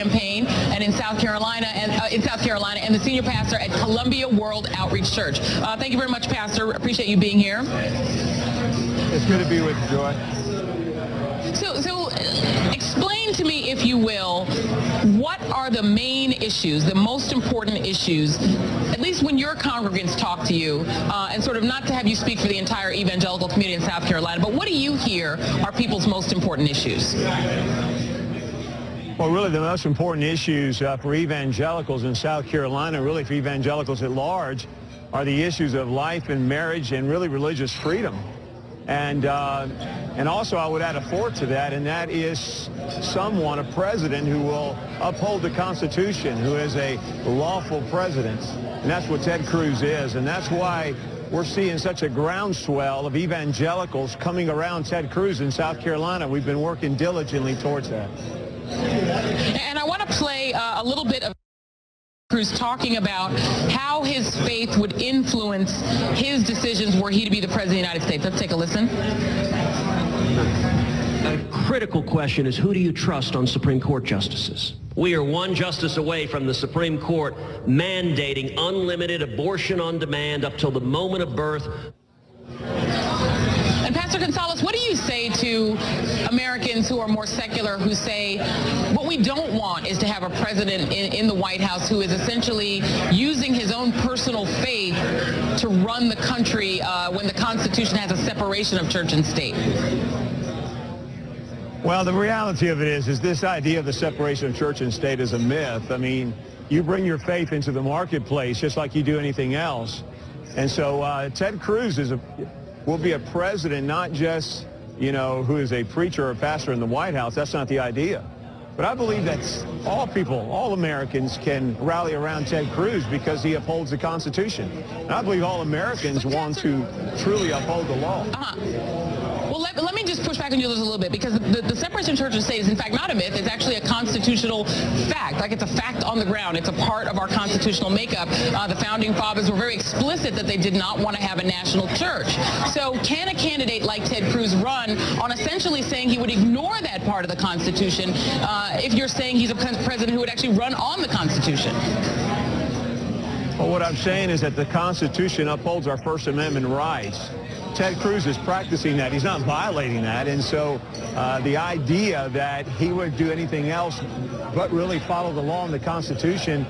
campaign and in South Carolina and the senior pastor at Columbia World Outreach Church. Thank you very much, Pastor. Appreciate you being here. It's good to be with you, Joy. So explain to me, if you will, what are the main issues, the most important issues, at least when your congregants talk to you, and sort of not to have you speak for the entire evangelical community in South Carolina, but what do you hear are people's most important issues? Well, really the most important issues for evangelicals in South Carolina, really for evangelicals at large, are the issues of life and marriage and really religious freedom. And also I would add a fourth to that, and that is a president who will uphold the Constitution, who is a lawful president. And that's what Ted Cruz is. And that's why we're seeing such a groundswell of evangelicals coming around Ted Cruz in South Carolina. We've been working diligently towards that. And I want to play a little bit of Cruz talking about how his faith would influence his decisions were he to be the President of the United States. Let's take a listen. A critical question is, who do you trust on Supreme Court justices? We are one justice away from the Supreme Court mandating unlimited abortion on demand up till the moment of birth. And Pastor Gonzalez, what do you say to Americans who are more secular, who say what we don't want is to have a president in the White House who is essentially using his own personal faith to run the country when the Constitution has a separation of church and state? Well, the reality of it is this idea of the separation of church and state is a myth. I mean, you bring your faith into the marketplace just like you do anything else. And so Ted Cruz will be a president, not just, who is a preacher or a pastor in the White House. That's not the idea. But I believe that all people, all Americans can rally around Ted Cruz because he upholds the Constitution. And I believe all Americans want to truly uphold the law. Well, let me just push back on you a little bit, because the separation of church and state is in fact not a myth. It's actually a constitutional fact. Like, it's a fact on the ground. It's a part of our constitutional makeup. The founding fathers were very explicit that they did not want to have a national church. So can a candidate like Ted Cruz run on essentially saying he would ignore that part of the Constitution if you're saying he's a president who would actually run on the Constitution? Well, what I'm saying is that the Constitution upholds our First Amendment rights. Ted Cruz is practicing that. He's not violating that. And so the idea that he would do anything else but really follow the law and the Constitution,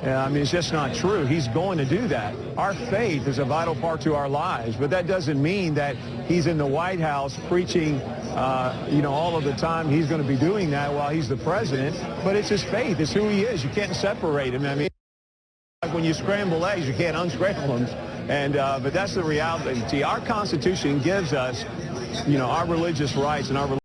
it's just not true. He's going to do that. Our faith is a vital part to our lives, but that doesn't mean that he's in the White House preaching, all of the time. He's going to be doing that while he's the president, but it's his faith. It's who he is. You can't separate him. Like when you scramble eggs, you can't unscramble them. But that's the reality. Our Constitution gives us, our religious rights and our